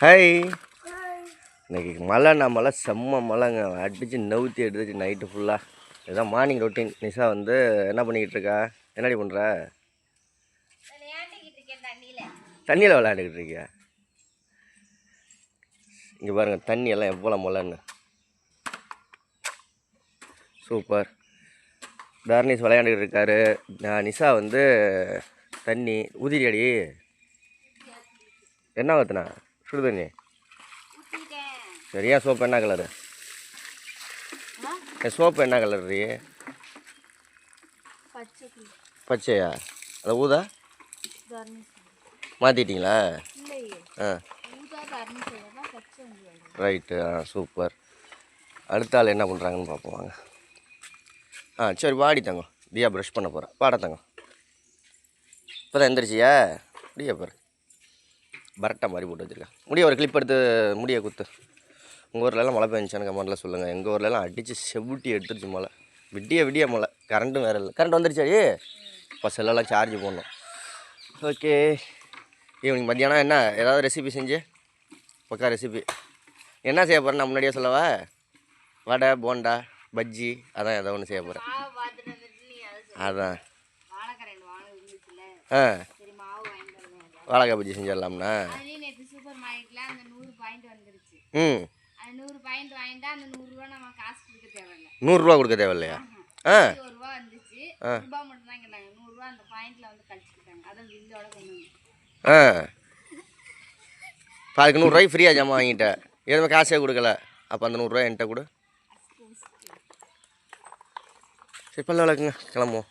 Hi. இன்னைக்கு மழைண்ணா மழை செம்ம மழைங்க. அடித்து நவுத்தி எடுத்துச்சு நைட்டு ஃபுல்லாக. இதுதான் மார்னிங் ரொட்டீன். நிஷா வந்து என்ன பண்ணிக்கிட்டு இருக்கா? என்னடி பண்ணுற? தண்ணியில் விளையாண்டுக்கிட்டு இருக்கியா? இங்கே பாருங்கள் தண்ணி எல்லாம் எவ்வளோ மழைன்னு. சூப்பர். தர்னீஸ் விளையாண்டுக்கிட்டு இருக்காரு. நிஷா வந்து தண்ணி ஊதிடி அடி. என்ன ஊற்றுனா? சுடு தண்ணி. சரியா? சோப்பு என்ன கலரு? சோப்பு என்ன கலர்? பச்சையா? அதை ஊதா மாற்றிட்டிங்களா? ஆ ரைட்டு. சூப்பர். அடுத்த ஆள் என்ன பண்ணுறாங்கன்னு பார்ப்போம் வாங்க. சரி வாடி தங்கம். தியா ப்ரஷ் பண்ண போகிறேன். வாட தங்கம். இப்போ தான் எந்திரிச்சியா? முடிய பாரு, பரட்டை மாதிரி போட்டு வச்சுருக்கேன். முடிய ஒரு கிளிப் எடுத்து முடிய குத்து. உங்கள் ஊர்லலாம் மழை பெஞ்சான்னு கமெண்ட்டில் சொல்லுங்கள். எங்கள் ஊர்லலாம் அடித்து செவுட்டி எடுத்துருச்சு மழை. விடிய மழை. கரண்ட்டும் வேறு இல்லை. கரண்ட் வந்துருச்சாடி? இப்போ செல்லெல்லாம் சார்ஜ் போடணும். ஓகே. ஈவினிங் மத்தியானம் என்ன ஏதாவது ரெசிபி செஞ்சு பக்கா ரெசிபி என்ன செய்ய போகிறேன்? நான் முன்னாடியே சொல்லவா? வடை, போண்டா, பஜ்ஜி, அதான் ஏதோ ஒன்று செய்ய போகிறேன். அதான் வாழைக்காய் பஜ்ஜி செஞ்சிடலாம்ண்ணா. ம் 100 கொடுக்க தேவையில்லையா? அதுக்கு 100 ஃப்ரீயாக ஜாமான் வாங்கிட்டேன். எதுவுமே காசே கொடுக்கல. அப்போ அந்த 100 என்கிட்ட கொடு. சரி பல்ல விளக்குங்க, கிளம்புவோம்.